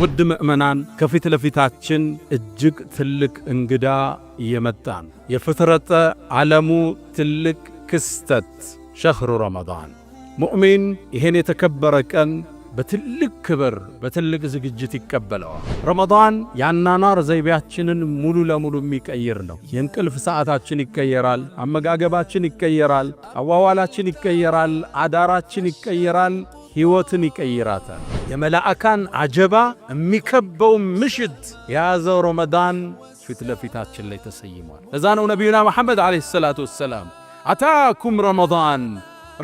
ውድ ምእመናን ከፊት ለፊታችን እጅግ ትልቅ እንግዳ እየመጣን የፍጥረተ ዓለሙ ትልቅ ክስተት ሸህሩ ረመዳን ሙእሚን ይሄን የተከበረ ቀን በትልቅ ክብር በትልቅ ዝግጅት ይቀበለዋል። ረመዳን ያናናር ዘይቤያችንን ሙሉ ለሙሉ የሚቀይር ነው። የእንቅልፍ ሰዓታችን ይቀየራል፣ አመጋገባችን ይቀየራል፣ አዋዋላችን ይቀየራል፣ አዳራችን ይቀየራል፣ ሕይወትን ይቀይራታል። የመላእካን አጀባ የሚከበው ምሽት የያዘው ረመዳን ፊት ለፊታችን ላይ ተሰይሟል። ለዛ ነው ነቢዩና መሐመድ ዓለይሂ ሰላቱ ወሰላም አታኩም ረመዳን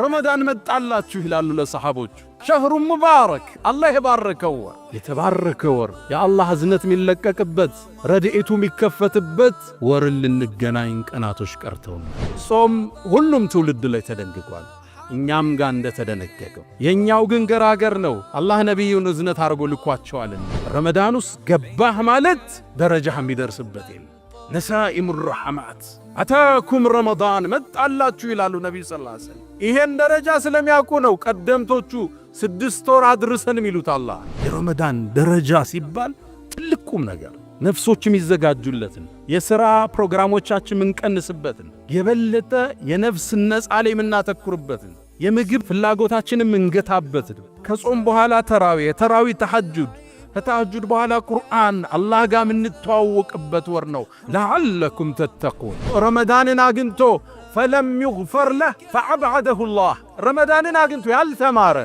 ረመዳን መጣላችሁ ይላሉ ለሰሓቦቹ። ሸህሩ ሙባረክ አላህ የባረከው ወር፣ የተባረከ ወር፣ የአላህ እዝነት የሚለቀቅበት ረድኤቱ የሚከፈትበት ወርን ልንገናኝ ቀናቶች ቀርተው ነው። ጾም ሁሉም ትውልድ ላይ ተደንግጓል፣ እኛም ጋር እንደተደነገገው። የኛው ግን ገራገር ነው። አላህ ነቢዩን እዝነት አድርጎ ልኳቸዋልና ረመዳን ውስጥ ገባህ ማለት ደረጃህ የሚደርስበት የለም። ነሳኢሙ ረሐማት አታኩም ረመዳን መጣላችሁ ይላሉ ነቢዩ ሰለላሁ ዐለይሂ ወሰለም። ይሄን ደረጃ ስለሚያውቁ ነው ቀደምቶቹ 6 ወር አድርሰን የሚሉት። አላህ የረመዳን ደረጃ ሲባል ትልቅ ቁም ነገር ነፍሶች የሚዘጋጁለትን የሥራ ፕሮግራሞቻችን ምንቀንስበትን የበለጠ የነፍስ ነጻ ላይ የምናተኩርበትን የምግብ ፍላጎታችንን ምንገታበትን ከጾም በኋላ ተራዊ ተሐጁድ ከተሐጁድ በኋላ ቁርአን አላህ ጋር ምንተዋወቅበት ወር ነው። ለዓለኩም ተተቁን ረመዳንን አግኝቶ ፈለም ይግፈር ለህ ፈዐብዐደሁ ላህ ረመዳንን አግኝቶ ያልተማረ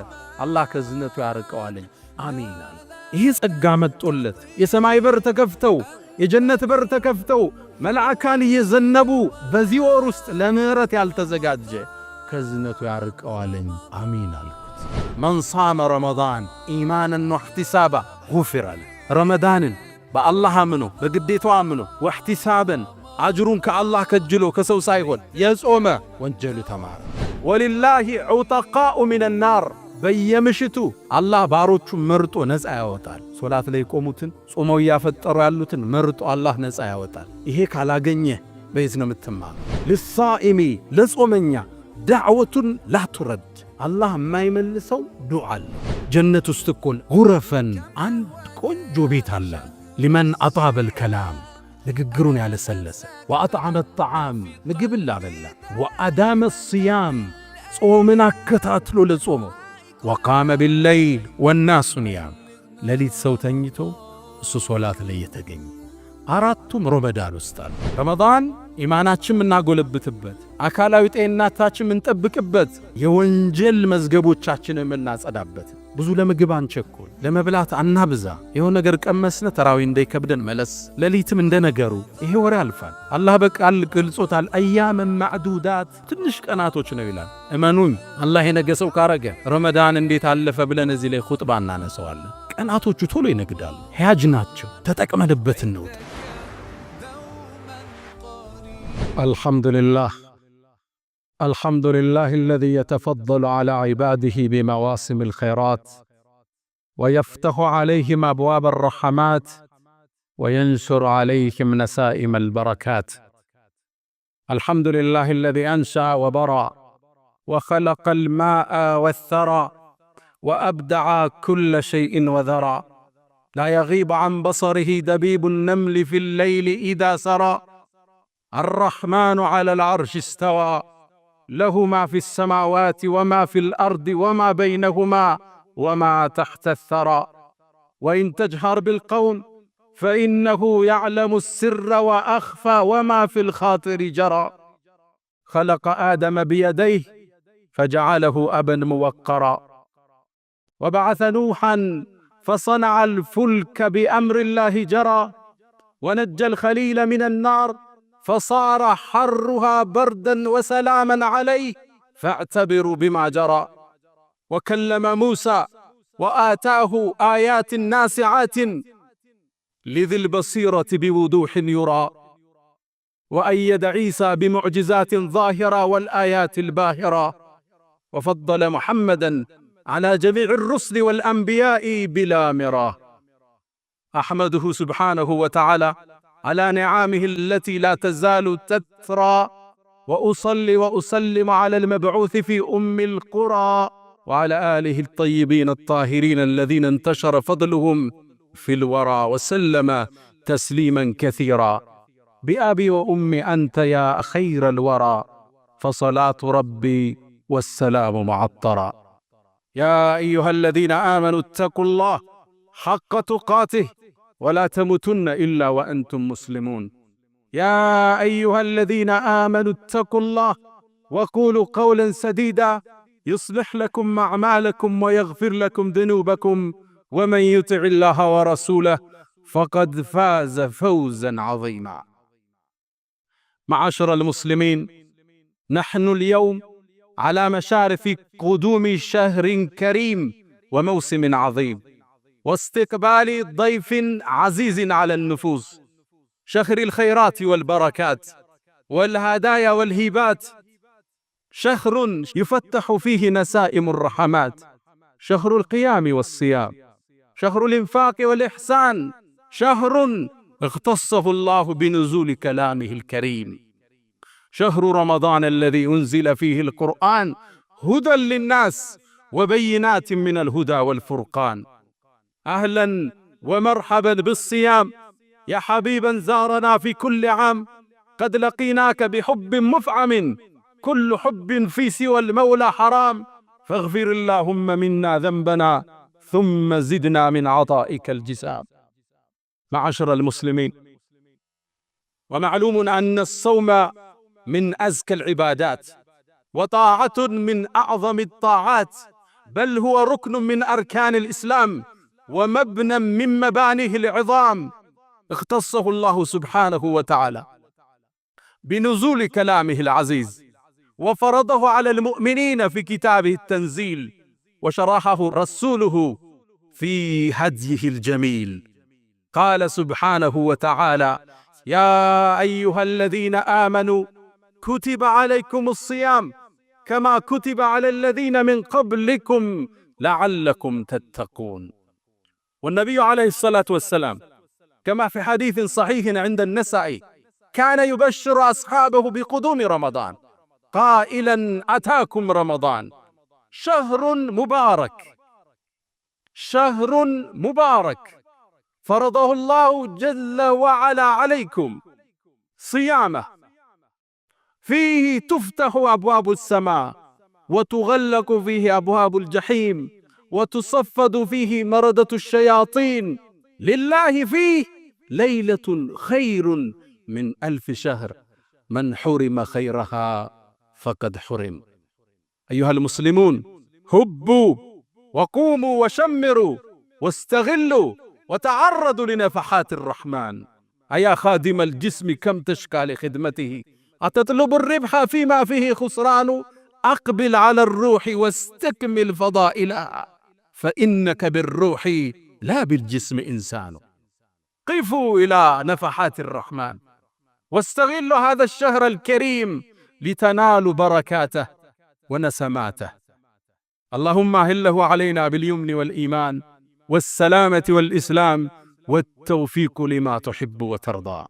አላህ ከዝነቱ ያርቀዋለኝ። አሚን። ይህ ጸጋ መጦለት የሰማይ በር ተከፍተው የጀነት በር ተከፍተው መላእካን እየዘነቡ በዚህ ወር ውስጥ ለምህረት ያልተዘጋጀ ከዝነቱ ያርቀዋለኝ። አሚን አልኩት። መን ሷመ ረመዳን ኢማናን ወሕቲሳባ ጉፊረ ለህ ረመዳንን በአላህ አምኖ በግዴታው አምኖ ወሕቲሳበን አጅሩን ከአላህ ከጅሎ ከሰው ሳይሆን የጾመ ወንጀሉ ተማረ። ወሊላሂ ዑተቃኡ ሚነ ናር በየምሽቱ አላህ ባሮቹ መርጦ ነፃ ያወጣል። ሶላት ላይ ቆሙትን ጾመው ያፈጠሩ ያሉትን መርጦ አላህ ነፃ ያወጣል። ይሄ ካላገኘ በየት ነው የምትማር? ለሳኢሚ ለጾመኛ ዳዕወቱን ላቱረድ አላህ የማይመልሰው ዱዓ አለ። ጀነት ውስጥ እኮ ጉረፈን አንድ ቆንጆ ቤት አለ። ሊመን አጣበል ከላም ንግግሩን ያለሰለሰ ወአጥዓመ ጣዓም ምግብን ላበላ ወአዳመ ሲያም ጾምን አከታትሎ ለጾመው ወቃመ ቢለይል ወናሱ ኒያም ሌሊት ሰው ተኝቶ እሱ ሶላት ላይ የተገኘ አራቱም ረመዳን ውስጥ አሉ። ረመዳን ኢማናችን የምናጎለብትበት አካላዊ ጤንነታችን የምንጠብቅበት የወንጀል መዝገቦቻችንን የምናጸዳበት። ብዙ ለምግብ አንቸኩል፣ ለመብላት አናብዛ። የሆነ ነገር ቀመስነ ተራዊ እንዳይከብደን መለስ። ሌሊትም እንደነገሩ ይሄ ወር ያልፋል። አላህ በቃል ገልጾታል። አያመን ማዕዱዳት ትንሽ ቀናቶች ነው ይላል። እመኑኝ አላህ የነገ ሰው ካረገ ረመዳን እንዴት አለፈ ብለን እዚህ ላይ ኹጥባ እናነሳዋለን። ቀናቶቹ ቶሎ ይነግዳሉ። ሕያጅ ናቸው። ተጠቅመንበት እንውጥ። الحمد لله الذي يتفضل على عباده بمواسم الخيرات ويفتح عليهم أبواب الرحمات وينشر عليهم نسائم البركات. الحمد لله الذي أنشأ وبرأ وخلق الماء والثرى وأبدع كل شيء وذرى لا يغيب عن بصره دبيب النمل في الليل إذا سرى. الرحمن على العرش استوى له ما في السماوات وما في الأرض وما بينهما وما تحت الثرى. وإن تجهر بالقول فإنه يعلم السر وأخفى وما في الخاطر جرى. خلق آدم بيديه فجعله أبا موقرا وبعث نوحا فصنع الفلك بأمر الله جرى. ونجى الخليل من النار فصار حرها بردا وسلاما عليه فاعتبروا بما جرى. وكلم موسى وآتاه آيات ناسعات لذي البصيرة بوضوح يرى. وأيد عيسى بمعجزات ظاهرة والآيات الباهرة. وفضل محمدا على جميع الرسل والأنبياء بلا مراه. أحمده سبحانه وتعالى على نعامه التي لا تزال تترى. وأصلي وأسلم على المبعوث في أم القرى وعلى آله الطيبين الطاهرين الذين انتشر فضلهم في الورى وسلم تسليما كثيرا. بأبي وأمي أنت يا خير الورى، فصلاة ربي والسلام معطرا. يا أيها الذين آمنوا اتقوا الله حق تقاته ولا تموتن إلا وأنتم مسلمون. يا أيها الذين آمنوا اتقوا الله وقولوا قولا سديدا يصلح لكم أعمالكم ويغفر لكم ذنوبكم، ومن يطع الله ورسوله فقد فاز فوزا عظيما. معاشر المسلمين، نحن اليوم على مشارف قدوم شهر كريم وموسم عظيم، واستقبال ضيف عزيز على النفوس، شهر الخيرات والبركات والهدايا والهبات، شهر يفتح فيه نسائم الرحمات، شهر القيام والصيام، شهر الإنفاق والإحسان، شهر اختصه الله بنزول كلامه الكريم، شهر رمضان الذي أنزل فيه القرآن هدى للناس وبينات من الهدى والفرقان. أهلا ومرحبا بالصيام يا حبيبا زارنا في كل عام، قد لقيناك بحب مفعم، كل حب في سوى المولى حرام، فاغفر اللهم منا ذنبنا ثم زدنا من عطائك الجسام. معاشر المسلمين، ومعلوم أن الصوم من أزكى العبادات وطاعة من أعظم الطاعات، بل هو ركن من أركان الإسلام ومبنى من مبانيه العظام، اختصه الله سبحانه وتعالى بنزول كلامه العزيز، وفرضه على المؤمنين في كتابه التنزيل، وشرحه رسوله في هديه الجميل. قال سبحانه وتعالى: يا أيها الذين آمنوا كتب عليكم الصيام كما كتب على الذين من قبلكم لعلكم تتقون. والنبي عليه الصلاة والسلام كما في حديث صحيح عند النسائي كان يبشر أصحابه بقدوم رمضان قائلا: أتاكم رمضان شهر مبارك، شهر مبارك فرضه الله جل وعلا عليكم صيامه، فيه تفتح أبواب السماء وتغلق فيه أبواب الجحيم وتصفد فيه مردة الشياطين، لله فيه ليلة خير من 1000 شهر، من حرم خيرها فقد حرم. أيها المسلمون، هبوا وقوموا وشمروا واستغلوا وتعرضوا لنفحات الرحمن. أيا خادم الجسم كم تشكى لخدمته، أتطلب الربح فيما فيه خسران؟ أقبل على الروح واستكمل فضائلها، فإنك بالروح لا بالجسم إنسان. قفوا إلى نفحات الرحمن واستغلوا هذا الشهر الكريم لتنالوا بركاته ونسماته. اللهم أهله علينا باليمن والإيمان والسلامة والإسلام والتوفيق لما تحب وترضى.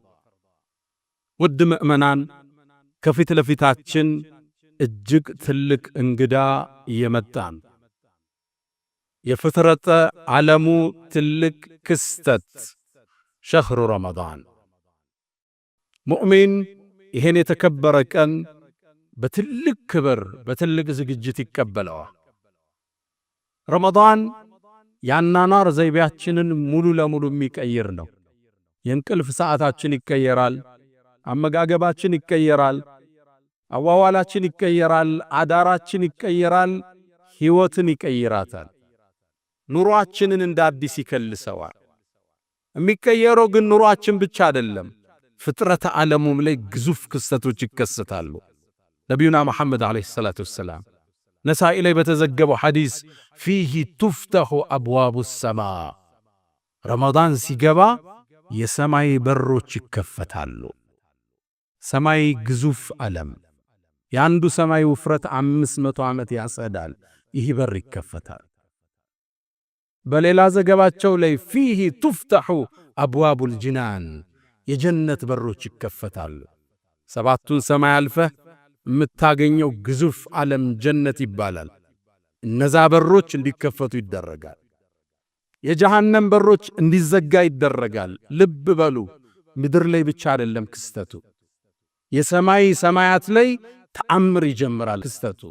ውድ ምእመናን፣ ከፊት ለፊታችን እጅግ ትልቅ እንግዳ እየመጣን የፍጥረተ ዓለሙ ትልቅ ክስተት ሸህሩ ረመዳን። ሙእሚን ይሄን የተከበረ ቀን በትልቅ ክብር በትልቅ ዝግጅት ይቀበለዋል። ረመዳን የአኗኗር ዘይቤያችንን ሙሉ ለሙሉ የሚቀይር ነው። የእንቅልፍ ሰዓታችን ይቀየራል፣ አመጋገባችን ይቀየራል፣ አዋዋላችን ይቀየራል፣ አዳራችን ይቀየራል፣ ሕይወትን ይቀይራታል። ኑሯችንን እንደ አዲስ ይከልሰዋል። የሚቀየረው ግን ኑሯችን ብቻ አይደለም፣ ፍጥረተ ዓለሙም ላይ ግዙፍ ክስተቶች ይከሰታሉ። ነቢዩና መሐመድ ዓለይሂ ሰላቱ ወሰላም ነሳኢ ላይ በተዘገበው ሐዲስ ፊህ ቱፍተሑ አብዋቡ ሰማ፣ ረመዳን ሲገባ የሰማይ በሮች ይከፈታሉ። ሰማይ ግዙፍ ዓለም፣ የአንዱ ሰማይ ውፍረት 500 ዓመት ያጸዳል። ይህ በር ይከፈታል። በሌላ ዘገባቸው ላይ ፊህ ቱፍተሑ አብዋቡል ጅናን፣ የጀነት በሮች ይከፈታሉ። 7ቱን ሰማይ አልፈህ የምታገኘው ግዙፍ ዓለም ጀነት ይባላል። እነዛ በሮች እንዲከፈቱ ይደረጋል። የጀሃነም በሮች እንዲዘጋ ይደረጋል። ልብ በሉ፣ ምድር ላይ ብቻ አይደለም ክስተቱ፣ የሰማይ ሰማያት ላይ ተአምር ይጀምራል ክስተቱ።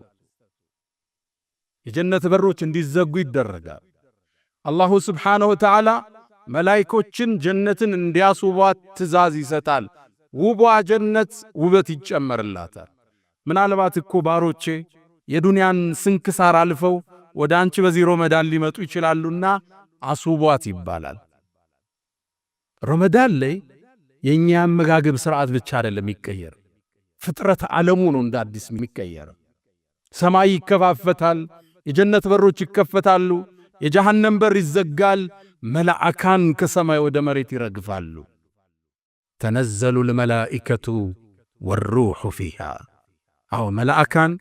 የጀነት በሮች እንዲዘጉ ይደረጋል። አላሁ ስብሓነሁ ወተዓላ መላእክቶችን ጀነትን እንዲያስውቧት ትእዛዝ ይሰጣል። ውቧ ጀነት ውበት ይጨመርላታል። ምናልባት እኮ ባሮቼ የዱንያን ስንክሳር አልፈው ወደ አንቺ በዚህ ረመዳን ሊመጡ ይችላሉና አስውቧት ይባላል። ረመዳን ላይ የኛ አመጋገብ ስርዓት ብቻ አይደለም የሚቀየር፣ ፍጥረት ዓለሙ ነው እንደ አዲስ የሚቀየር። ሰማይ ይከፋፈታል፣ የጀነት በሮች ይከፈታሉ፣ የጀሃነም በር ይዘጋል። መላእካን ከሰማይ ወደ መሬት ይረግፋሉ። ተነዘሉ ልመላኢከቱ ወሩሑ ፊሃ። አዎ መላእካን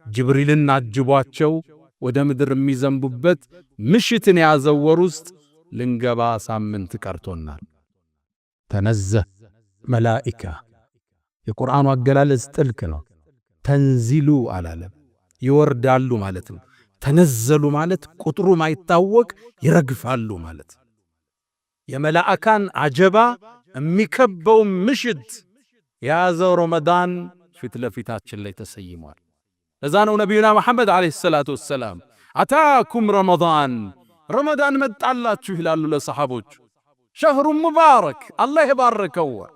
ጅብሪልን አጅቧቸው ወደ ምድር የሚዘንቡበት ምሽትን የያዘው ወር ውስጥ ልንገባ ሳምንት ቀርቶናል። ተነዘህ መላኢካ የቁርአኑ አገላለጽ ጥልቅ ነው። ተንዚሉ አላለም፣ ይወርዳሉ ማለት ነው። ተነዘሉ ማለት ቁጥሩ ማይታወቅ ይረግፋሉ ማለት። የመላእካን አጀባ የሚከበው ምሽት የያዘው ረመዳን ፊት ለፊታችን ላይ ተሰይሟል። ለዛ ነው ነቢዩና መሐመድ ዓለይሂ ሰላቱ ወሰላም አታኩም ረመዳን፣ ረመዳን መጣላችሁ ይላሉ ለሰሓቦች። ሸህሩ ሙባረክ፣ አላህ የባረከው ወር፣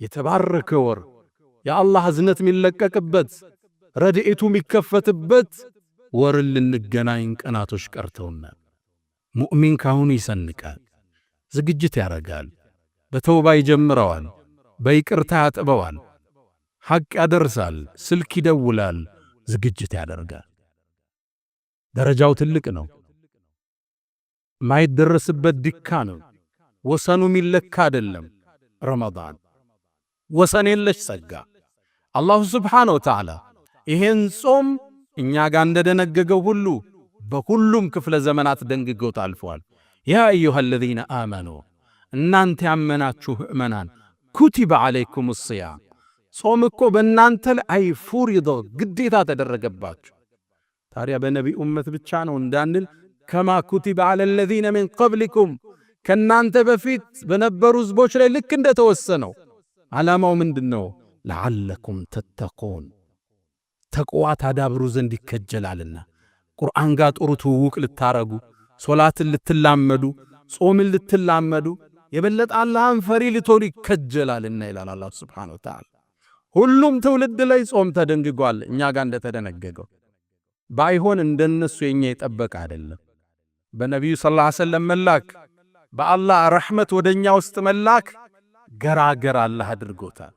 የተባረከ ወር፣ የአላህ እዝነት የሚለቀቅበት ረድኤቱ የሚከፈትበት ወርን ልንገናኝ ቀናቶች ቀርተውናል። ሙእሚን ካሁኑ ይሰንቃል፣ ዝግጅት ያረጋል፣ በተውባ ይጀምረዋል፣ በይቅርታ ያጥበዋል፣ ሐቅ ያደርሳል፣ ስልክ ይደውላል፣ ዝግጅት ያደርጋል። ደረጃው ትልቅ ነው፣ ማይደረስበት ድካ ነው። ወሰኑ ሚለካ አይደለም። ረመዳን ወሰን የለሽ ጸጋ። አላሁ ስብሓነሁ ወተዓላ ይሄን ጾም እኛ ጋር እንደደነገገው ሁሉ በሁሉም ክፍለ ዘመናት ደንግጎት አልፏል። ያ አዩሃ አለዚነ አመኑ፣ እናንተ ያመናችሁ ምእመናን፣ ኩቲበ ዓለይኩም ሲያም፣ ጾም እኮ በእናንተ ላይ ፉሪዶ ግዴታ ተደረገባችሁ። ታዲያ በነቢ ኡመት ብቻ ነው እንዳንል ከማ ኩቲበ ዓለ አለዚነ ሚን ቀብሊኩም፣ ከእናንተ በፊት በነበሩ ሕዝቦች ላይ ልክ እንደተወሰነው። ዓላማው ምንድነው? ለዓለኩም ተተቁን፣ ተቅዋ ታዳብሩ ዘንድ ይከጀላልና። ቁርአን ጋር ጥሩ ትውውቅ ልታረጉ፣ ሶላትን ልትላመዱ፣ ጾምን ልትላመዱ፣ የበለጠ አላህን ፈሪ ልትሆኑ ይከጀላልና ይላል አላህ ሱብሓነሁ ወተዓላ። ሁሉም ትውልድ ላይ ጾም ተደንግጓል፣ እኛ ጋር እንደተደነገገው። ባይሆን እንደነሱ የኛ የጠበቀ አይደለም። በነቢዩ ሰለላሁ ዐለይሂ ወሰለም መላክ፣ በአላህ ረሕመት ወደኛ ውስጥ መላክ ገራገር አላህ አድርጎታል።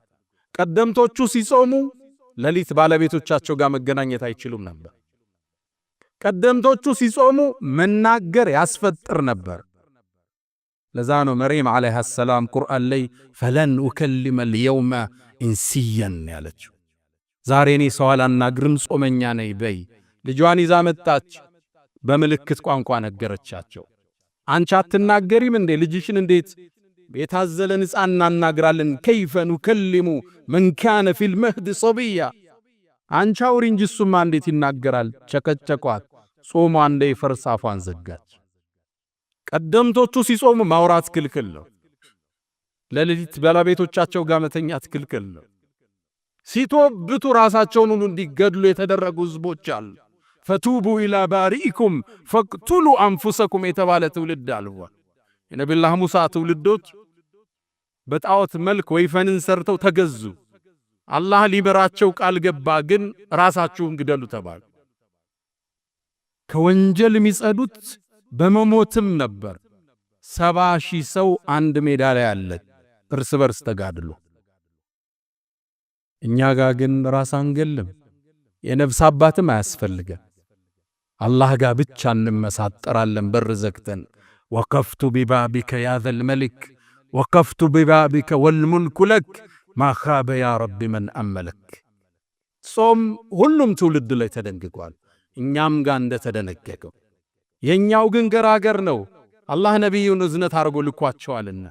ቀደምቶቹ ሲጾሙ ሌሊት ባለቤቶቻቸው ጋር መገናኘት አይችሉም ነበር። ቀደምቶቹ ሲጾሙ መናገር ያስፈጥር ነበር። ለዛ ነው መርየም ዓለይሃ ሰላም ቁርአን ላይ ፈለን ኡከሊመ ልየውመ ኢንሲየን ያለችው። ዛሬ እኔ ሰው አላናግርም ጾመኛ ነኝ በይ። ልጇን ይዛ መጣች፣ በምልክት ቋንቋ ነገረቻቸው። አንቺ አትናገሪም እንዴ? ልጅሽን እንዴት የታዘለን ሕፃን እናናግራለን? ከይፈ ኑከሊሙ መን ካነ ፊል መህድ ሰብያ። አንቺ አውሪ እንጂ እሱማ እንዴት ይናገራል? ቸከቸቋት። ጾሟ እንደ ፈርስ አፏን ዘጋች። ቀደምቶቹ ሲጾሙ ማውራት ክልክል ነው። ለሌሊት ባለቤቶቻቸው ጋር መተኛት ክልክል ነው። ሲቶብቱ ራሳቸውን ሁሉ እንዲገድሉ የተደረጉ ሕዝቦች አሉ። ፈቱቡ ኢላ ባሪኢኩም ፈቅቱሉ አንፉሰኩም የተባለ ትውልድ አልፏል። የነቢዩላህ ሙሳ ትውልዶች በጣዖት መልክ ወይፈንን ሰርተው ተገዙ። አላህ ሊበራቸው ቃል ገባ፣ ግን ራሳችሁን ግደሉ ተባሉ። ከወንጀል የሚጸዱት በመሞትም ነበር። 70,000 ሰው አንድ ሜዳ ላይ አለ፣ እርስ በርስ ተጋድሎ። እኛ ጋር ግን ራስ አንገልም፣ የነፍስ አባትም አያስፈልገን። አላህ ጋር ብቻ እንመሳጠራለን በር ዘግተን። ወቀፍቱ ቢባቢከ ያ ዘል መሊክ ወቀፍቱ ቢባቢከ ወልሙልኩ ለክ ማ ኻበ ያ ረቢ መን አመለክ። ጾም ሁሉም ትውልድ ላይ ተደንግጓል፣ እኛም ጋር እንደተደነገገው። የኛው ግን ገራገር ነው። አላህ ነቢዩን እዝነት አድርጎ ልኳቸዋልና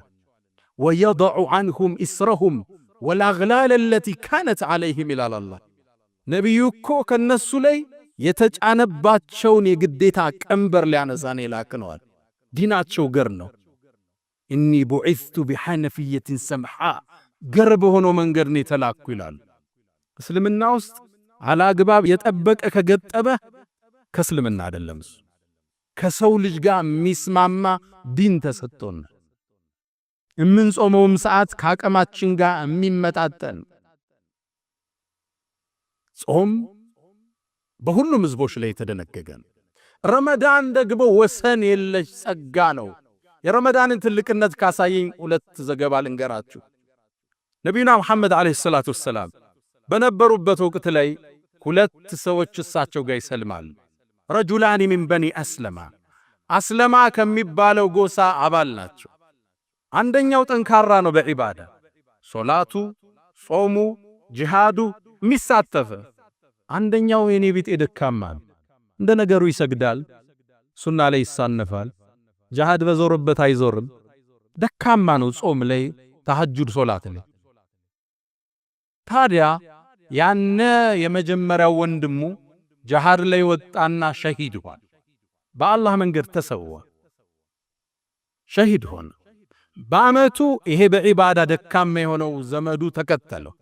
ወየضዑ ዐንሁም ኢስረሁም ወልአግላል አለቲ ካነት ዐለይሂም ይላል አላህ። ነቢዩ እኮ ከነሱ ላይ የተጫነባቸውን የግዴታ ቀንበር ሊያነሳን የላክነዋል። ዲናቸው ገር ነው። ኢኒ ቡዒስቱ ቢሐነፊየትን ሰምሓ ገር በሆነው መንገድ ነው የተላኩ ይላሉ። እስልምና ውስጥ አላግባብ የጠበቀ ከገጠበ ከእስልምና አይደለም። እሱ ከሰው ልጅ ጋር የሚስማማ ዲን ተሰጥቶን የምንጾመውም ሰዓት ከአቅማችን ጋር የሚመጣጠን ጾም በሁሉም ህዝቦች ላይ የተደነገገ ነው። ረመዳን ደግሞ ወሰን የለሽ ጸጋ ነው። የረመዳንን ትልቅነት ካሳየኝ ሁለት ዘገባ ልንገራችሁ። ነቢዩና ሙሐመድ ዓለይሂ ሰላቱ ወሰላም በነበሩበት ወቅት ላይ ሁለት ሰዎች እሳቸው ጋር ይሰልማሉ። ረጁላኒ ሚን በኒ አስለማ አስለማ ከሚባለው ጎሳ አባል ናቸው። አንደኛው ጠንካራ ነው በዒባዳ ሶላቱ፣ ጾሙ፣ ጂሃዱ የሚሳተፈ። አንደኛው የኔ ቢጤ ደካማ እንደ ነገሩ ይሰግዳል፣ ሱና ላይ ይሳነፋል፣ ጂሃድ በዞርበት አይዞርም፣ ደካማ ነው ጾም ላይ፣ ተሐጁድ ሶላት ላይ። ታዲያ ያነ የመጀመሪያው ወንድሙ ጂሃድ ላይ ወጣና ሸሂድ ሆነ። በአላህ መንገድ ተሰዋ፣ ሸሂድ ሆነ። በአመቱ ይሄ በዒባዳ ደካማ የሆነው ዘመዱ ተከተለው፣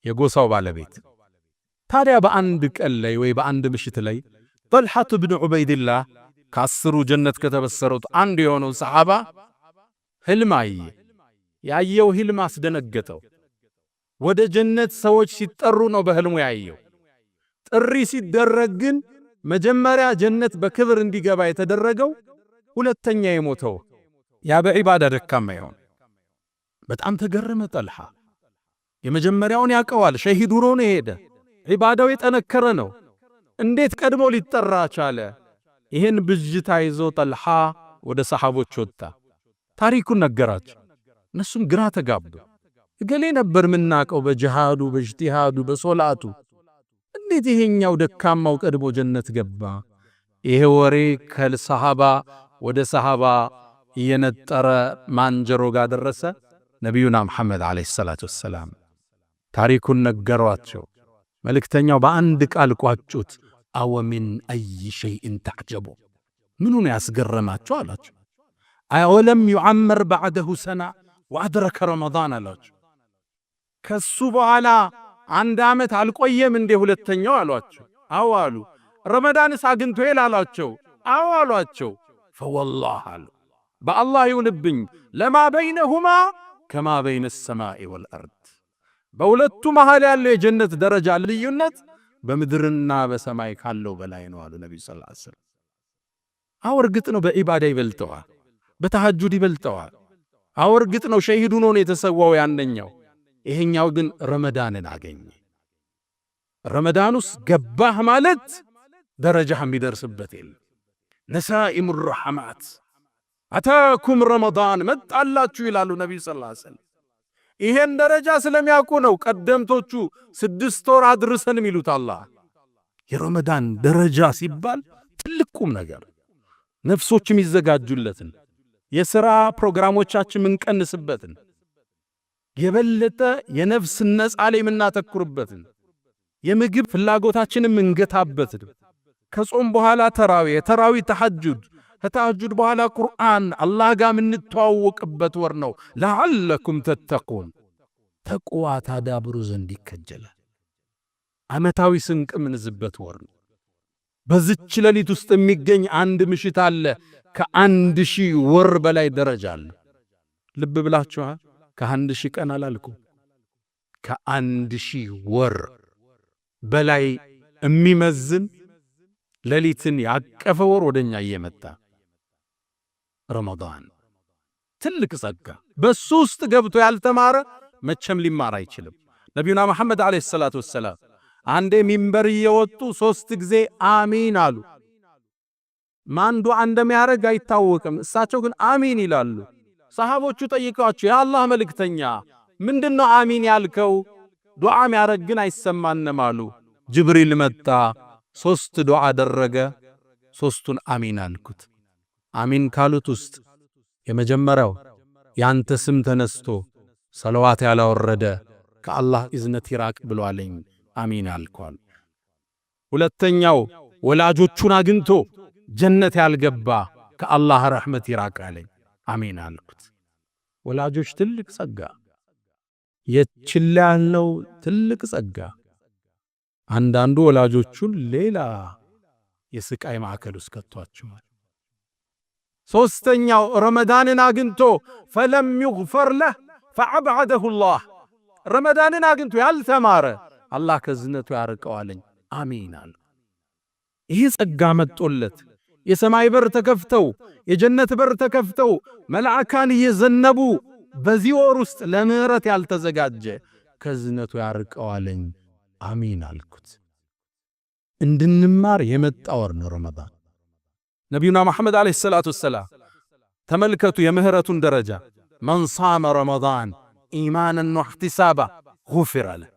የጎሳው ባለቤት። ታዲያ በአንድ ቀን ላይ ወይ በአንድ ምሽት ላይ ጠልሐቱ ብን ዑበይድላህ ከአስሩ ጀነት ከተበሰሩት አንዱ የሆነው ሰሓባ ህልም አየ። ያየው ህልም አስደነገጠው። ወደ ጀነት ሰዎች ሲጠሩ ነው በህልሙ ያየው። ጥሪ ሲደረግ ግን መጀመሪያ ጀነት በክብር እንዲገባ የተደረገው ሁለተኛ የሞተው ያ በዒባዳ ደካማ ይሆን። በጣም ተገረመ ጠልሐ። የመጀመሪያውን ያቀዋል፣ ሸሂድ ሆኖ ነው የሄደ፣ ዒባዳው የጠነከረ ነው። እንዴት ቀድሞ ሊጠራ ቻለ? ይህን ብጅታ ይዞ ጠልሐ ወደ ሰሓቦች ወጣ፣ ታሪኩን ነገራቸው። እነሱም ግራ ተጋቡ። እገሌ ነበር ምናቀው በጂሃዱ፣ በእጅቲሃዱ፣ በሶላቱ፣ እንዴት ይሄኛው ደካማው ቀድሞ ጀነት ገባ? ይሄ ወሬ ከሰሃባ ወደ ሰሃባ እየነጠረ ማንጀሮ ጋር ደረሰ። ነቢዩና ሙሐመድ ዓለይሂ ሰላቱ ወሰላም ታሪኩን ነገሯቸው። መልእክተኛው በአንድ ቃል ቋጩት። አወ ሚን አይ ሸይእን ተዕጀቡ፣ ምኑን ያስገረማቸው አላቸው። አወለም ዩዓመር ባዕደሁ ሰና ወአድረከ ረመዳን አላቸው። ከሱ በኋላ አንድ ዓመት አልቆየም እንዴ ሁለተኛው አሏቸው። አዎ አሉ። ረመዳንስ አግኝቶ አሏቸው። አዎ አሏቸው። ፈወላህ አሉ፣ በአላህ ይሁንብኝ ለማ በይነሁማ ከማ በይነ ሰማኢ ወልአርድ፣ በሁለቱ መሃል ያለው የጀነት ደረጃ ልዩነት በምድርና በሰማይ ካለው በላይ ነው አሉ ነቢዩ ሰለላሁ ዐለይሂ ወሰለም። አዎ እርግጥ ነው በዒባዳ ይበልጠዋል፣ በተሐጁድ ይበልጠዋል። አዎ እርግጥ ነው ሸሂድ ሆኖ ነው የተሰዋው ያንኛው። ይሄኛው ግን ረመዳንን አገኘ። ረመዳን ውስጥ ገባህ ማለት ደረጃህ የሚደርስበት የለም። ነሳኢሙ ረሐማት አታኩም ረመዳን መጣላችሁ ይላሉ ነቢዩ ሰለላሁ ዐለይሂ ወሰለም። ይሄን ደረጃ ስለሚያውቁ ነው ቀደምቶቹ 6 ወር አድርሰን የሚሉት። አላህ የረመዳን ደረጃ ሲባል ትልቅ ቁም ነገር፣ ነፍሶች የሚዘጋጁለትን፣ የሥራ ፕሮግራሞቻችን ምንቀንስበትን፣ የበለጠ የነፍስ ነጻ ላይ የምናተኩርበትን፣ የምግብ ፍላጎታችንን ምንገታበትን፣ ከጾም በኋላ ተራዊ ተሐጁድ፣ ከተሐጁድ በኋላ ቁርአን አላህ ጋር ምንተዋወቅበት ወር ነው። ለዓለኩም ተተቁን፣ ተቅዋ ታዳብሩ ዘንድ ይከጀላል። ዓመታዊ ስንቅ ምንዝበት ወር ነው። በዚች ሌሊት ውስጥ የሚገኝ አንድ ምሽት አለ፣ ከ1000 ወር በላይ ደረጃ አለ። ልብ ብላችኋል? ከ1000 ቀን አላልኩ፣ ከ1000 ወር በላይ የሚመዝን ሌሊትን ያቀፈ ወር ወደኛ እየመጣ ረመዳን ትልቅ ጸጋ። በሱ ውስጥ ገብቶ ያልተማረ መቼም ሊማር አይችልም። ነቢዩና መሐመድ ዓለይሂ ሰላቱ ወሰላም አንዴ ሚንበር እየወጡ 3 ጊዜ አሚን አሉ። ማን ዱዓ እንደሚያደርግ አይታወቅም። እሳቸው ግን አሚን ይላሉ። ሰሃቦቹ ጠይቀዋቸው የአላህ መልእክተኛ ምንድነው አሚን ያልከው? ዱዓ የሚያደርግ ግን አይሰማንም አሉ። ጅብሪል መጣ፣ 3 ዱዓ አደረገ፣ 3ቱን አሚን አልኩት። አሚን ካሉት ውስጥ የመጀመሪያው ያንተ ስም ተነስቶ ሰለዋት ያላወረደ ከአላህ እዝነት ይራቅ ብሏለኝ፣ አሚን አልኳል። ሁለተኛው ወላጆቹን አግኝቶ ጀነት ያልገባ ከአላህ ረሕመት ይራቃለኝ። አሜን አልኩት። ወላጆች ትልቅ ጸጋ፣ የችላ ያልነው ትልቅ ጸጋ። አንዳንዱ ወላጆቹን ሌላ የስቃይ ማዕከል ውስጥ ከቷቸዋል። ሦስተኛው ረመዳንን አግኝቶ ፈለም ይግፈር ለህ ፈዐብዐደሁ ላህ። ረመዳንን አግኝቶ ያልተማረ አላህ ከዝነቱ ያርቀዋለኝ። አሚን አለ። ይህ ጸጋ መጦለት የሰማይ በር ተከፍተው የጀነት በር ተከፍተው መልአካን እየዘነቡ በዚህ ወር ውስጥ ለምህረት ያልተዘጋጀ ከዝነቱ ያርቀዋለኝ። አሚን አልኩት። እንድንማር የመጣ ወር ነው ረመዳን። ነቢዩና መሐመድ ዓለይሂ ሰላቱ ወሰላም ተመልከቱ የምህረቱን ደረጃ። መን ሳመ ረመዳን ኢማናን ወሕቲሳባ ጉፊረ ለህ።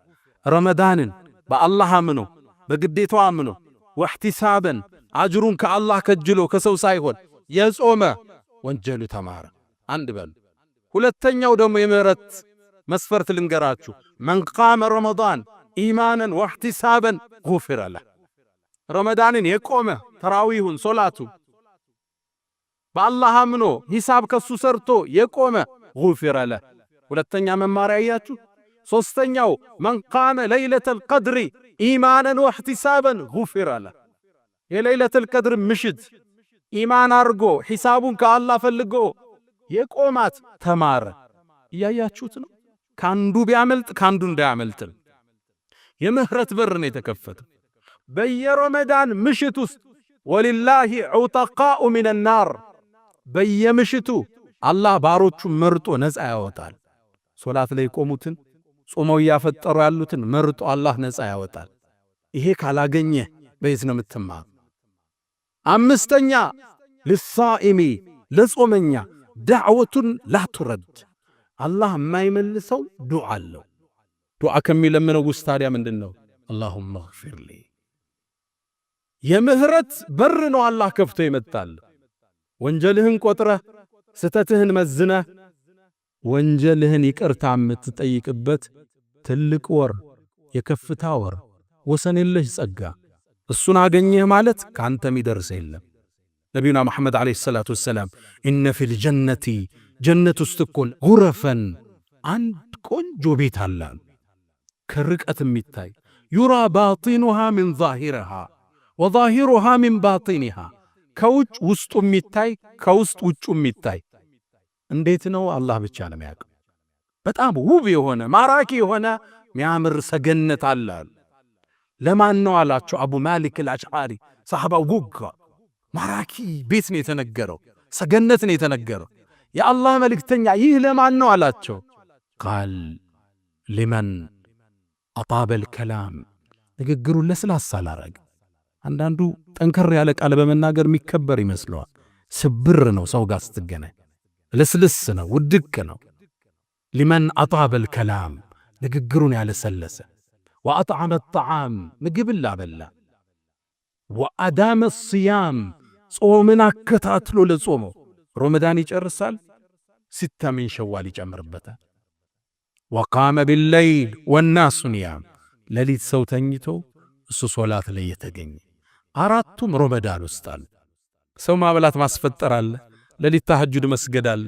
ረመዳንን በአላህ አምኖ በግዴታው አምኖ ወሕቲሳበን አጅሩን ከአላህ ከጅሎ ከሰው ሳይሆን የጾመ ወንጀሉ ተማረ። አንድ በሉ። ሁለተኛው ደግሞ የምህረት መስፈርት ልንገራችሁ። መን ቃመ ረመዳን ኢማናን ወሕቲሳበን ጉፊረ ለህ። ረመዳንን የቆመ ተራዊሁን ሶላቱ በአላህ አምኖ ሂሳብ ከሱ ሰርቶ የቆመ ጉፊረ ለህ። ሁለተኛ መማሪያ ያያችሁ። ሶስተኛው መን ቃመ ለይለተል ቀድሪ ኢማናን ወሕቲሳበን ጉፊረ ለህ። የለይለተል ቀድር ምሽት ኢማን አርጎ ሂሳቡን ከአላህ ፈልጎ የቆማት ተማረ። እያያችሁት ነው። ካንዱ ቢያመልጥ ካንዱ እንዳያመልጥም የምህረት በር ነው የተከፈተው። በየረመዳን ምሽት ውስጥ ወሊላሂ ዑተቃኡ ሚነ ናር፣ በየምሽቱ አላህ ባሮቹ መርጦ ነፃ ያወጣል። ሶላት ላይ ቆሙትን ጾመው ያፈጠሩ ያሉትን መርጦ አላህ ነፃ ያወጣል። ይሄ ካላገኘ በየት ነው የምትማር? አምስተኛ ልሳኢሚ ለጾመኛ ዳዕወቱን ላቱረድ፣ አላህ የማይመልሰው ዱዓ አለው። ዱዓ ከሚለምነው ውስጥ ታዲያ ምንድነው? አላሁመ ግፊር ሊ። የምህረት በር ነው አላህ ከፍቶ ይመጣል። ወንጀልህን ቆጥረህ ስተትህን መዝነህ ወንጀልህን ይቅርታ የምትጠይቅበት ትልቅ ወር፣ የከፍታ ወር፣ ወሰን የለሽ ጸጋ። እሱን አገኘህ ማለት ካንተ የሚደርስ የለም። ነቢዩና መሐመድ ዓለይሂ ሰላቱ ወሰላም ኢነ ፊል ጀነቲ ጀነት ውስጥ እኮ ጉረፈን አንድ ቆንጆ ቤት አለ ከርቀት የሚታይ ዩራ ባጢኑሃ ሚን ዛሂረሃ ወዛሂሩሃ ሚን ባጢኒሃ፣ ከውጭ ውስጡ የሚታይ ከውስጥ ውጩ የሚታይ። እንዴት ነው? አላህ ብቻ ነው የሚያውቀው። በጣም ውብ የሆነ ማራኪ የሆነ የሚያምር ሰገነት አለ። ለማን ነው አላቸው አቡ ማሊክ አልአሽዓሪ ሰሐባው ጉጋ። ማራኪ ቤት ነው የተነገረው፣ ሰገነት ነው የተነገረው። የአላህ መልእክተኛ ይህ ለማን ነው አላቸው። ቃል ሊመን አጣበል ከላም፣ ንግግሩን ለስላሳ ላረግ። አንዳንዱ ጠንከር ያለ ቃል በመናገር የሚከበር ይመስለዋል። ስብር ነው ሰው ጋር ስትገናኝ፣ ለስልስ ነው ውድቅ ነው። ሊመን አጣበል ከላም፣ ንግግሩን ያለሰለሰ። ወአጥዓመ ጣዓም፣ ምግብን ላበላ። ወአዳመ ሲያም፣ ጾምን አከታትሎ ለጾመው። ረመዳን ይጨርሳል፣ ሲታ ሚን ሸዋል ይጨምርበታል። ወቃመ ቢለይል ወናሱ ኒያም፣ ሌሊት ሰው ተኝቶ እሱ ሶላት ላይ የተገኘ። አራቱም ረመዳን ውስጥ አለ። ሰው ማብላት ማስፈጠር አለ፣ ሌሊት ተሐጁድ መስገድ አለ።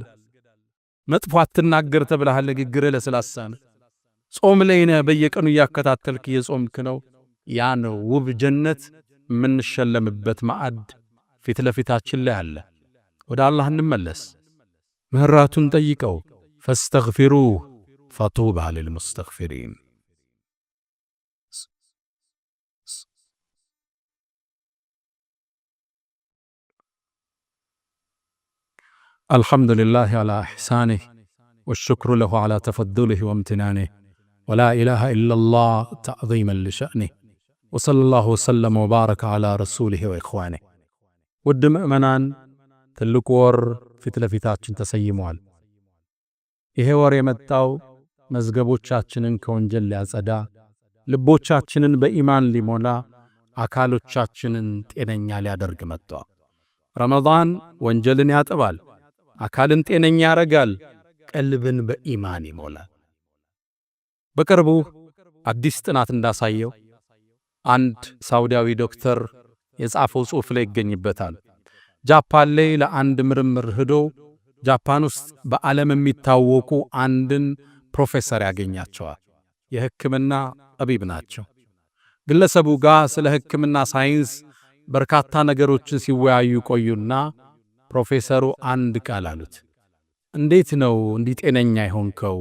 መጥፎ አትናገር ተብለሃል፣ ንግግርህ ለስላሳ ነው። ጾም ላይ ነህ፣ በየቀኑ እያከታተልክ እየጾምክ ነው። ያ ነው ውብ ጀነት የምንሸለምበት ማዕድ ፊት ለፊታችን ላይ አለ። ወደ አላህ እንመለስ፣ ምህራቱን ጠይቀው። ፈስተግፊሩህ ፈጡባ ሊልሙስተግፊሪን። الحمد لله على إحسانه والشكر له على تفضله وامتنانه ولا إله إلا الله تعظيما لشأنه وصلى الله وسلم وبارك على رسوله وإخوانه. ውድ ምእመናን ትልቁ ወር ፊት ለፊታችን ተሰይሟል። ይሄ ወር የመጣው መዝገቦቻችንን ከወንጀል ሊያጸዳ፣ ልቦቻችንን በኢማን ሊሞላ፣ አካሎቻችንን ጤነኛ ሊያደርግ መጥቷል። ረመዳን ወንጀልን ያጥባል፣ አካልን ጤነኛ ያረጋል፣ ቀልብን በኢማን ይሞላል። በቅርቡ አዲስ ጥናት እንዳሳየው አንድ ሳውዲያዊ ዶክተር የጻፈው ጽሑፍ ላይ ይገኝበታል። ጃፓን ላይ ለአንድ ምርምር ሄዶ ጃፓን ውስጥ በዓለም የሚታወቁ አንድን ፕሮፌሰር ያገኛቸዋል። የሕክምና ጠቢብ ናቸው። ግለሰቡ ጋር ስለ ሕክምና ሳይንስ በርካታ ነገሮችን ሲወያዩ ቆዩና ፕሮፌሰሩ አንድ ቃል አሉት። እንዴት ነው እንዲህ ጤነኛ የሆንከው?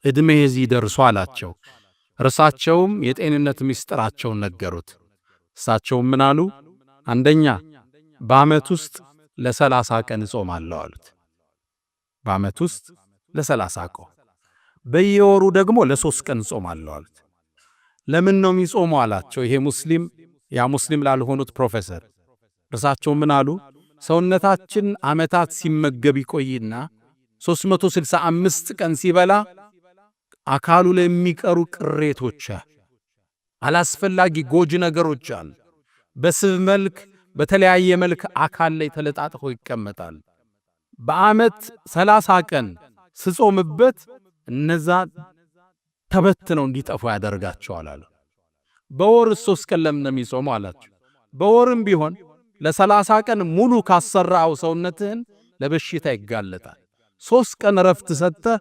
ዕድሜ እዚህ ደርሶ አላቸው። እርሳቸውም የጤንነት ምስጢራቸውን ነገሩት። እሳቸውም ምን አሉ? አንደኛ በዓመት ውስጥ ለ30 ቀን እጾማለሁ አሉት። በዓመት ውስጥ ለ30 ቀን፣ በየወሩ ደግሞ ለ3 ቀን እጾማለሁ አሉት። ለምን ነው የሚጾመው አላቸው። ይሄ ሙስሊም ያ ሙስሊም ላልሆኑት ፕሮፌሰር እርሳቸው ምን አሉ? ሰውነታችን ዓመታት ሲመገብ ይቆይና 365 ቀን ሲበላ አካሉ ላይ የሚቀሩ ቅሬቶች፣ አላስፈላጊ ጎጂ ነገሮች አሉ። በስብ መልክ በተለያየ መልክ አካል ላይ ተለጣጥፎ ይቀመጣል። በዓመት 30 ቀን ስጾምበት እነዛ ተበትነው እንዲጠፉ ያደርጋቸዋል አሉ። በወር 3 ቀን ለምን ነው የሚጾመው አላቸው። በወርም ቢሆን ለ30 ቀን ሙሉ ካሰራው ሰውነትህን ለበሽታ ይጋለጣል። 3 ቀን ረፍት ሰጥተህ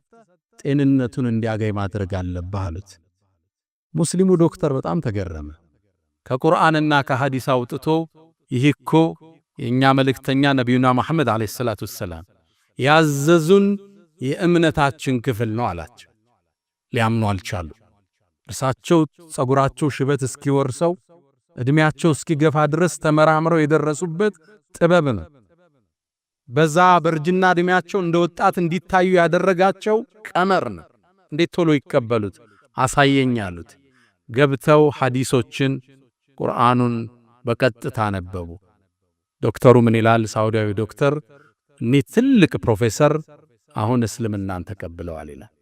ጤንነቱን እንዲያገኝ ማድረግ አለብህ አሉት። ሙስሊሙ ዶክተር በጣም ተገረመ። ከቁርአንና ከሐዲስ አውጥቶ ይህ እኮ የእኛ መልእክተኛ ነቢዩና መሐመድ ዓለይሂ ሰላቱ ወሰላም ያዘዙን የእምነታችን ክፍል ነው አላቸው። ሊያምኑ አልቻሉ። እርሳቸው ጸጉራቸው ሽበት እስኪወርሰው ዕድሜያቸው እስኪገፋ ድረስ ተመራምረው የደረሱበት ጥበብ ነው። በዛ በእርጅና ዕድሜያቸው እንደ ወጣት እንዲታዩ ያደረጋቸው ቀመር ነው። እንዴት ቶሎ ይቀበሉት? አሳየኝ አሉት። ገብተው ሐዲሶችን ቁርአኑን በቀጥታ ነበቡ። ዶክተሩ ምን ይላል? ሳውዲያዊ ዶክተር እኒህ ትልቅ ፕሮፌሰር አሁን እስልምናን ተቀብለዋል ይላል።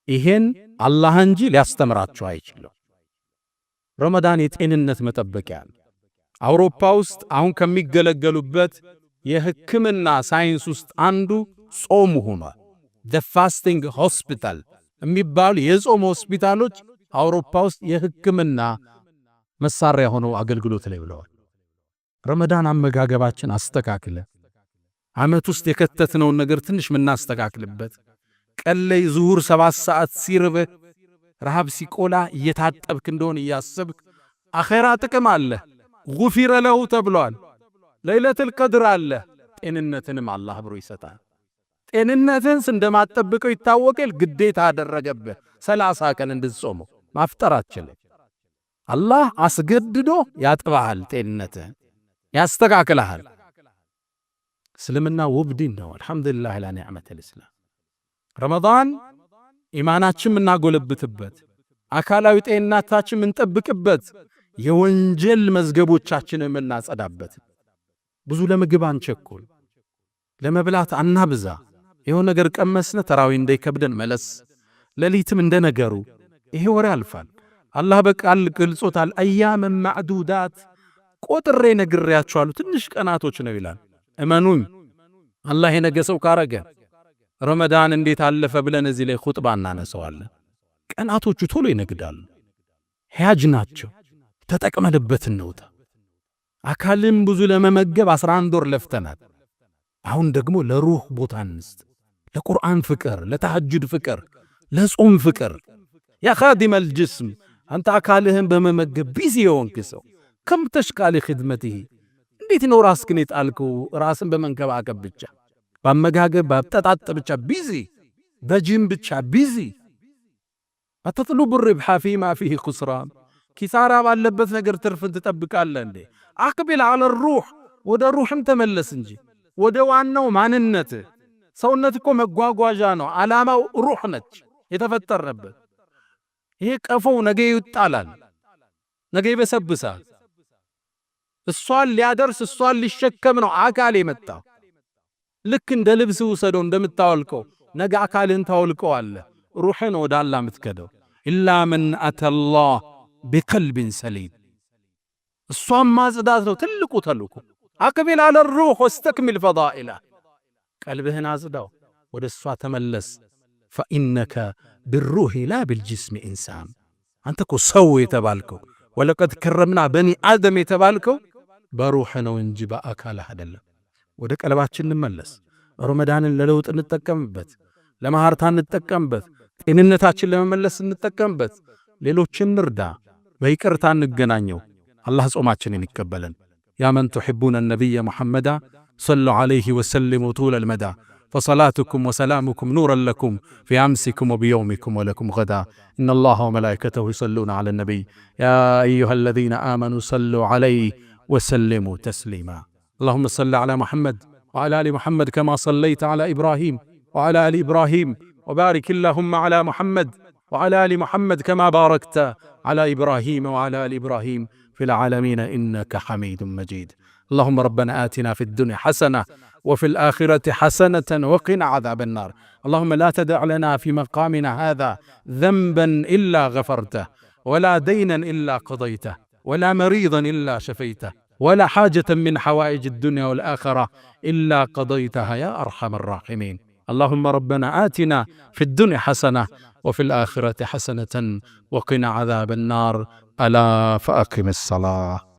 ይሄን አላህ እንጂ ሊያስተምራቸው አይችልም። ረመዳን የጤንነት መጠበቂያ ነው። አውሮፓ ውስጥ አሁን ከሚገለገሉበት የሕክምና ሳይንስ ውስጥ አንዱ ጾም ሆኗል። the fasting hospital የሚባሉ የጾም ሆስፒታሎች አውሮፓ ውስጥ የሕክምና መሳሪያ ሆነው አገልግሎት ላይ ብለዋል። ረመዳን አመጋገባችን አስተካክለ ዓመት ውስጥ የከተትነውን ነገር ትንሽ ምናስተካክልበት፣ ቀን ላይ ዙሁር 7 ሰዓት ሲርብህ ረሃብ ሲቆላ እየታጠብክ እንደሆነ እያሰብክ አኼራ ጥቅም አለ። ጉፊረ ለሁ ተብሏል። ለይለቱል ቀድር አለ። ጤንነትንም አላህ ብሮ ይሰጣል። ጤንነትን እንደማጠብቀው ይታወቃል። ግዴታ አደረገብህ 30 ቀን እንድትጾመው ማፍጠራችን። አላህ አስገድዶ ያጥባሃል፣ ጤንነትህን ያስተካክልሃል። እስልምና ውብ ዲን ነው። አልሐምዱሊላህ ላ ኒዕመተል ኢስላም። ረመዳን ኢማናችን የምናጎለብትበት፣ አካላዊ ጤንነታችን የምንጠብቅበት፣ የወንጀል መዝገቦቻችንን የምናጸዳበት። ብዙ ለምግብ አንቸኩል፣ ለመብላት አናብዛ። ይሄው ነገር ቀመስነ ተራዊ እንዳይከብደን መለስ፣ ሌሊትም እንደነገሩ ይሄ ወሬ ያልፋል። አላህ በቃል ገልጾታል። አያመን ማዕዱዳት ቆጥሬ ነግሬያችኋለሁ፣ ትንሽ ቀናቶች ነው ይላል። እመኑኝ አላህ የነገ ሰው ካረገ ረመዳን እንዴት አለፈ ብለን እዚህ ላይ ኹጥባ እናነሳዋለን። ቀናቶቹ ቶሎ ይነግዳሉ። ሕያጅ ናቸው። ተጠቅመንበት እንውጣ። አካልን ብዙ ለመመገብ 11 ወር ለፍተናል። አሁን ደግሞ ለሩህ ቦታ እንስጥ። ለቁርአን ፍቅር፣ ለተሐጁድ ፍቅር፣ ለጾም ፍቅር። ያ ኻዲመል ጅስም አንተ አካልህን በመመገብ ቢዚ የሆንክ ሰው ከም ተሽቃሊ ኺድመትህ እንዴት ነው ራስህን የጣልከው? ራስን በመንከባከብ ብቻ፣ በአመጋገብ በአጠጣጥ ብቻ ቢዚ፣ በጂም ብቻ ቢዚ። አተጥሉቡ ርብሐ ፊማ ፊህ ኹስራን፣ ኪሳራ ባለበት ነገር ትርፍን ትጠብቃለህ እንዴ? አቅቢል አለ ሩህ፣ ወደ ሩህም ተመለስ እንጂ ወደ ዋናው ማንነት። ሰውነት እኮ መጓጓዣ ነው። ዓላማው ሩህ ነች የተፈጠረበት። ይሄ ቀፎው ነገ ይጣላል፣ ነገ ይበሰብሳል። እሷን ሊያደርስ እሷን ሊሸከም ነው አካል የመጣው። ልክ እንደ ልብስ ውሰደው እንደምታወልቀው ነገ አካልን ታወልቀዋለህ። ሩህን ወደ አላህ የምትከደው ኢላ መን አተላህ ቢቀልቢን ሰሊም። እሷን ማጽዳት ነው ትልቁ ተልእኮ። አቅቢል አለ ሩህ ወስተክሚል ፈዳኢላ። ቀልብህን አጽዳው፣ ወደ እሷ ተመለስ። ፈኢነከ ብሩህ ላ ብልጅስም ኢንሳን። አንተ እኮ ሰው የተባልከው ወለቀድ ከረምና በኒ አደም የተባልከው በሩህ ነው እንጂ በአካልህ አይደለም። ወደ ቀልባችን እንመለስ። ረመዳንን ለለውጥ እንጠቀምበት፣ ለማህርታ እንጠቀምበት፣ ጤንነታችን ለመመለስ እንጠቀምበት፣ ሌሎችን እንርዳ፣ በይቅርታ እንገናኘው። አላህ ጾማችንን ይቀበለን። ያ መን ቱሒቡነ ነቢየ ሙሐመዳ ሰሉ ዓለይሂ ወሰሊሙ ጡለል መዳ فصلاتكم وسلامكم نورا لكم في أمسكم وبيومكم ولكم غدا إن الله وملائكته يصلون على النبي يا أيها الذين آمنوا صلوا عليه وسلموا تسليما اللهم صل على محمد وعلى آل محمد كما صليت على إبراهيم وعلى آل إبراهيم وبارك اللهم على محمد وعلى آل محمد كما باركت على إبراهيم وعلى آل إبراهيم في العالمين إنك حميد مجيد اللهم ربنا آتنا في الدنيا حسنة وفي الآخرة حسنة وقنا عذاب النار اللهم لا تدع لنا في مقامنا هذا ذنبا إلا غفرته ولا دينا إلا قضيته ولا مريضا إلا شفيته ولا حاجة من حوائج الدنيا والآخرة إلا قضيتها يا أرحم الراحمين اللهم ربنا آتنا في الدنيا حسنة وفي الآخرة حسنة وقنا عذاب النار ألا فأقم الصلاة